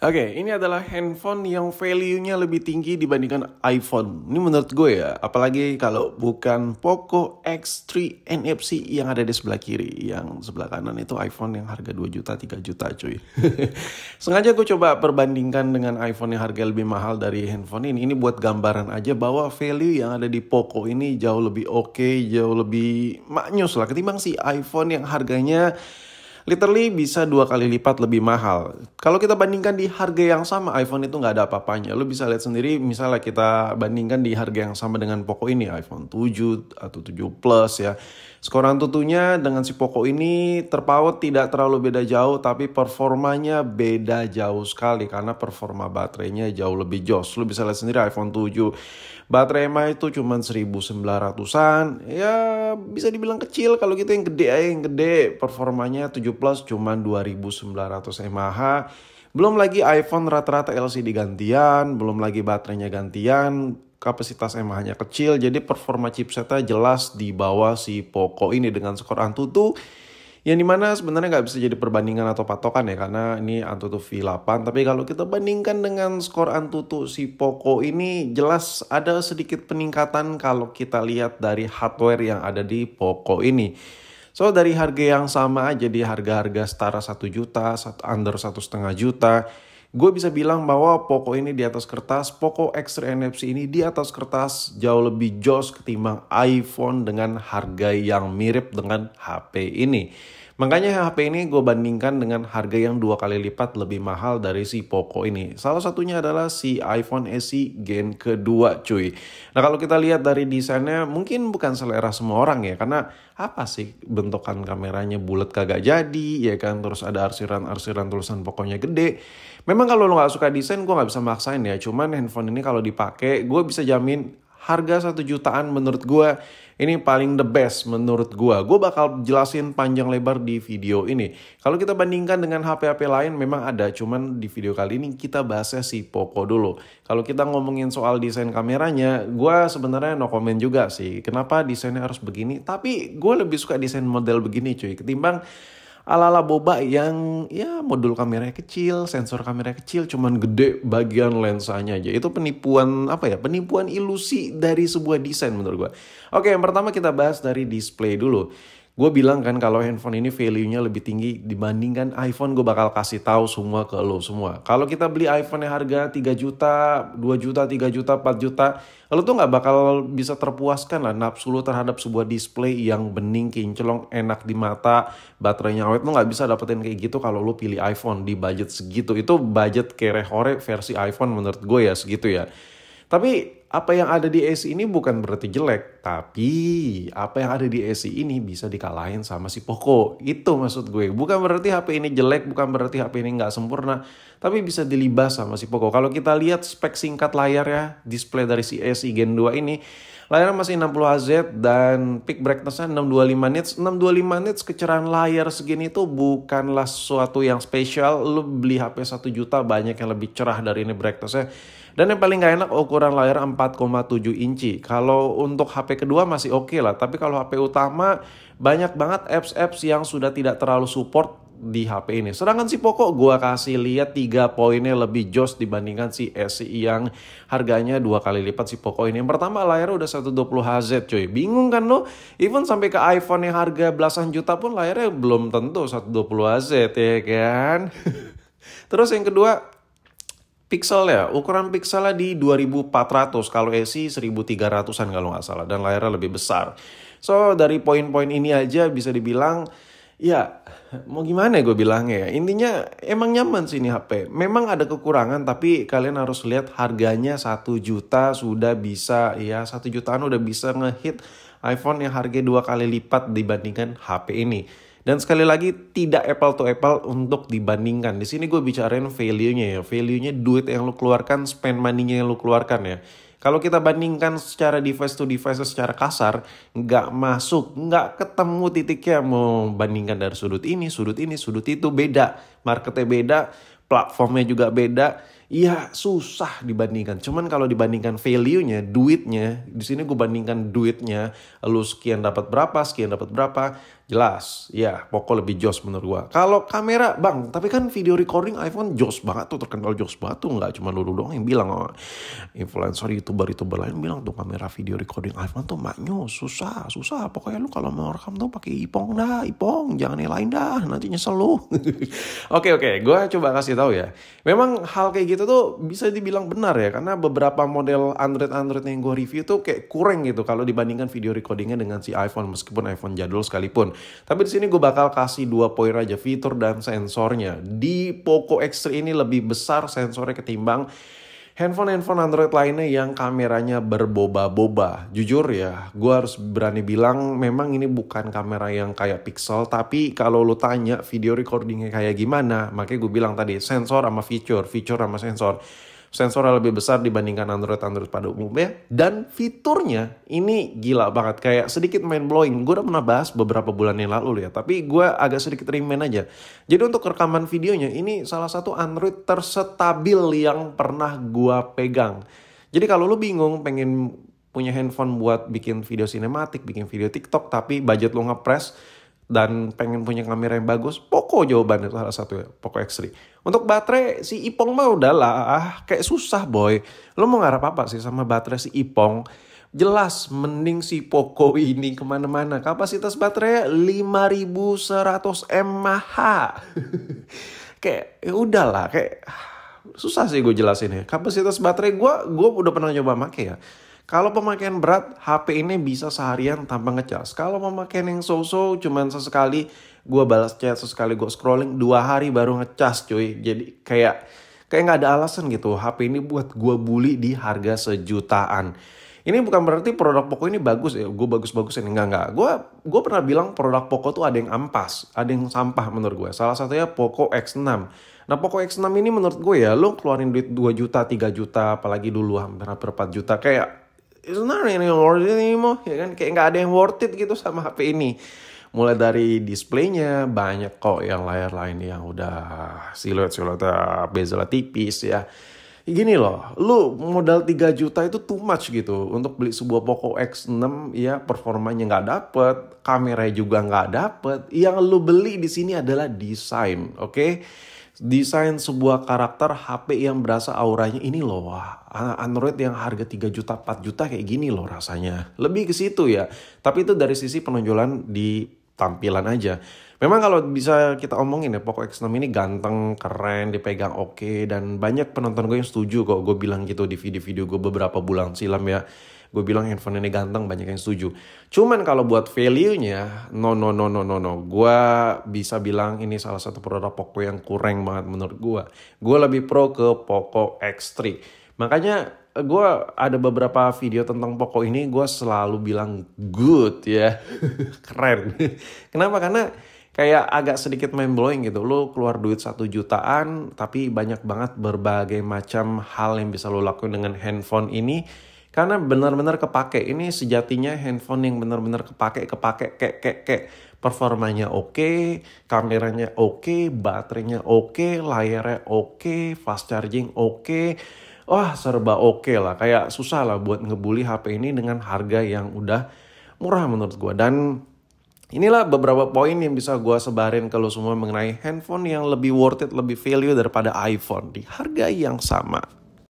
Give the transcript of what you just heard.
Oke, ini adalah handphone yang value-nya lebih tinggi dibandingkan iPhone. Ini menurut gue ya, apalagi kalau bukan Poco X3 NFC yang ada di sebelah kiri. Yang sebelah kanan itu iPhone yang harga 2 juta, 3 juta cuy. Sengaja gue coba perbandingkan dengan iPhone yang harga lebih mahal dari handphone ini. Ini buat gambaran aja bahwa value yang ada di Poco ini jauh lebih oke, jauh lebih maknyus lah ketimbang si iPhone yang harganya literally bisa 2 kali lipat lebih mahal. Kalau kita bandingkan di harga yang sama, iPhone itu nggak ada apa-apanya. Lu bisa lihat sendiri, misalnya kita bandingkan di harga yang sama dengan Poco ini, iPhone 7 atau 7 Plus ya. Skor Antutunya dengan si Poco ini terpaut tidak terlalu beda jauh, tapi performanya beda jauh sekali karena performa baterainya jauh lebih jos. Lu bisa lihat sendiri iPhone 7 baterai mAh itu cuma 1900-an. Ya bisa dibilang kecil, kalau kita yang gede aja, yang gede performanya 7 Plus cuma 2900 mAh. Belum lagi iPhone rata-rata LCD gantian, belum lagi baterainya gantian, kapasitas mAh-nya kecil, jadi performa chipsetnya jelas di bawah si Poco ini dengan skor Antutu yang dimana sebenarnya nggak bisa jadi perbandingan atau patokan ya, karena ini Antutu V8. Tapi kalau kita bandingkan dengan skor Antutu si Poco ini, jelas ada sedikit peningkatan kalau kita lihat dari hardware yang ada di Poco ini. So dari harga yang sama aja, di harga-harga setara 1 juta, under 1,5 juta, gue bisa bilang bahwa Poco ini di atas kertas, Poco X3 NFC ini di atas kertas jauh lebih jos ketimbang iPhone dengan harga yang mirip dengan HP ini. Makanya HP ini gue bandingkan dengan harga yang 2 kali lipat lebih mahal dari si Poco ini. Salah satunya adalah si iPhone SE Gen kedua cuy. Nah kalau kita lihat dari desainnya mungkin bukan selera semua orang ya. Karena apa sih bentukan kameranya bulat kagak jadi ya kan. Terus ada arsiran-arsiran tulisan Poconya gede. Memang kalau lo gak suka desain gue gak bisa maksain ya. Cuman handphone ini kalau dipakai gue bisa jamin harga 1 jutaan menurut gue ini paling the best menurut gue. Gue bakal jelasin panjang lebar di video ini. Kalau kita bandingkan dengan HP-HP lain memang ada. Cuman di video kali ini kita bahasnya si Poco dulu. Kalau kita ngomongin soal desain kameranya, gue sebenarnya no comment juga sih. Kenapa desainnya harus begini? Tapi gue lebih suka desain model begini cuy. Ketimbang ala-ala boba yang ya modul kameranya kecil, sensor kameranya kecil, cuman gede bagian lensanya aja. Itu penipuan apa ya? Penipuan ilusi dari sebuah desain menurut gue. Oke, yang pertama kita bahas dari display dulu. Gue bilang kan kalau handphone ini value-nya lebih tinggi dibandingkan iPhone, gue bakal kasih tahu semua ke lo semua. Kalau kita beli iPhone yang harga 3 juta, 2 juta, 3 juta, 4 juta, lo tuh nggak bakal bisa terpuaskan lah nafsu lo terhadap sebuah display yang bening, kinclong, enak di mata, baterainya awet. Lo nggak bisa dapetin kayak gitu kalau lo pilih iPhone di budget segitu. Itu budget kere-hore versi iPhone menurut gue ya segitu ya. Tapi apa yang ada di SE ini bukan berarti jelek. Tapi apa yang ada di SE ini bisa dikalahin sama si Poco. Itu maksud gue. Bukan berarti HP ini jelek, bukan berarti HP ini nggak sempurna. Tapi bisa dilibas sama si Poco. Kalau kita lihat spek singkat layar ya, display dari si SE Gen 2 ini, layarnya masih 60 Hz dan peak brightness-nya 625 nits. 625 nits kecerahan layar segini itu bukanlah sesuatu yang spesial. Lu beli HP 1 juta banyak yang lebih cerah dari ini brightness-nya. Dan yang paling gak enak ukuran layar 4,7 inci. Kalau untuk HP kedua masih oke lah. Tapi kalau HP utama banyak banget apps-apps yang sudah tidak terlalu support di HP ini. Sedangkan si Poco gue kasih lihat 3 poinnya lebih jos dibandingkan si SE yang harganya 2 kali lipat si Poco ini. Yang pertama layarnya udah 120 Hz cuy. Bingung kan lo? Even sampai ke iPhone yang harga belasan juta pun layarnya belum tentu 120 Hz ya kan. Terus yang kedua, pixel ya, ukuran pixelnya di 2400, kalau SE 1300-an kalau nggak salah, dan layarnya lebih besar. So dari poin-poin ini aja bisa dibilang, ya mau gimana gue bilangnya ya, intinya emang nyaman sih ini HP. Memang ada kekurangan, tapi kalian harus lihat harganya 1 juta sudah bisa, ya 1 jutaan udah bisa ngehit iPhone yang harga 2 kali lipat dibandingkan HP ini. Dan sekali lagi tidak apple to apple untuk dibandingkan. Di sini gue bicarain value-nya ya. Value-nya duit yang lu keluarkan, spend money-nya yang lu keluarkan ya. Kalau kita bandingkan secara device to device secara kasar, nggak masuk, nggak ketemu titiknya. Mau bandingkan dari sudut ini, sudut itu, beda. Marketnya beda, platformnya juga beda. Iya susah dibandingkan. Cuman kalau dibandingkan value-nya, duitnya, di sini gue bandingkan duitnya, lu sekian dapat berapa, sekian dapat berapa, jelas. Ya, Poco lebih jos menurut gue. Kalau kamera, bang, tapi kan video recording iPhone jos banget tuh, terkenal jos banget tuh, nggak cuma lu doang yang bilang. Oh, influencer, youtuber lain bilang tuh kamera video recording iPhone tuh maknya susah. Pokoknya lu kalau mau rekam tuh pakai Ipong dah, jangan yang lain dah, nanti nyesel lu. Oke, gue coba kasih tahu ya. Memang hal kayak gitu tuh bisa dibilang benar ya, karena beberapa model Android yang gue review tuh kayak kurang gitu kalau dibandingkan video recordingnya dengan si iPhone, meskipun iPhone jadul sekalipun. Tapi di sini gue bakal kasih 2 poin aja, fitur dan sensornya. Di Poco X3 ini lebih besar sensornya ketimbang handphone Android lainnya yang kameranya berboba-boba. Jujur ya, gue harus berani bilang memang ini bukan kamera yang kayak Pixel. Tapi kalau lu tanya video recordingnya kayak gimana, makanya gue bilang tadi sensor sama feature sama sensor. Sensornya lebih besar dibandingkan Android pada umumnya. Dan fiturnya ini gila banget. Kayak sedikit mind blowing. Gue udah pernah bahas beberapa bulan yang lalu ya. Tapi gue agak sedikit remind aja. Jadi untuk rekaman videonya ini salah satu Android terstabil yang pernah gue pegang. Jadi kalau lu bingung pengen punya handphone buat bikin video sinematik, bikin video TikTok, tapi budget lu ngepres dan pengen punya kamera yang bagus, Poco jawabannya salah satu ya, Poco X3. Untuk baterai si Ipong mah udahlah, kayak susah boy. Lo mau ngarep apa sih sama baterai si Ipong? Jelas mending si Poco ini kemana-mana. Kapasitas baterai 5100 mAh. Kayak ya udahlah, kayak susah sih gue jelasin ya. Kapasitas baterai gue udah pernah coba make ya. Kalau pemakaian berat, HP ini bisa seharian tanpa ngecas. Kalau pemakaian yang so-so, cuman sesekali gue balas chat, sesekali gue scrolling, 2 hari baru ngecas cuy. Jadi kayak nggak ada alasan gitu. HP ini buat gue bully di harga sejutaan. Ini bukan berarti produk Poco ini bagus ya. Gue bagus-bagusin, enggak. Gue pernah bilang produk Poco tuh ada yang ampas, ada yang sampah menurut gue. Salah satunya Poco X6. Nah Poco X6 ini menurut gue ya, lo keluarin duit 2 juta, 3 juta, apalagi dulu hampir 4 juta. Kayak it's not really worth it anymore, ya kan? Kayak nggak ada yang worth it gitu sama HP ini. Mulai dari displaynya, banyak kok yang layar lain yang udah siluet-siluetnya bezelnya tipis ya. Gini loh, lu modal 3 juta itu too much gitu. Untuk beli sebuah Poco X6 ya performanya nggak dapet, kameranya juga nggak dapet. Yang lu beli di sini adalah desain, oke? Desain sebuah karakter HP yang berasa auranya ini loh, Android yang harga 3 juta 4 juta kayak gini loh rasanya. Lebih ke situ ya. Tapi itu dari sisi penonjolan di tampilan aja. Memang kalau bisa kita omongin ya, Poco X6 ini ganteng, keren, dipegang oke, dan banyak penonton gue yang setuju kok gue bilang gitu di video-video gue beberapa bulan silam ya. Gue bilang handphone ini ganteng, banyak yang setuju. Cuman kalau buat value-nya, no. Gue bisa bilang ini salah satu produk Poco yang kurang banget menurut gue. Gue lebih pro ke Poco X3. Makanya gue ada beberapa video tentang Poco ini, gue selalu bilang good ya. Keren. Kenapa? Karena kayak agak sedikit mind blowing gitu. Lo keluar duit 1 jutaan, tapi banyak banget berbagai macam hal yang bisa lo lakuin dengan handphone ini. Karena benar-benar kepake. Ini sejatinya handphone yang benar-benar kepake kayak performanya oke, kameranya oke, baterainya oke, layarnya oke, fast charging oke. Wah, serba oke lah. Kayak susah lah buat ngebully HP ini dengan harga yang udah murah menurut gue. Dan inilah beberapa poin yang bisa gue sebarin ke lo semua mengenai handphone yang lebih worth it, lebih value daripada iPhone di harga yang sama.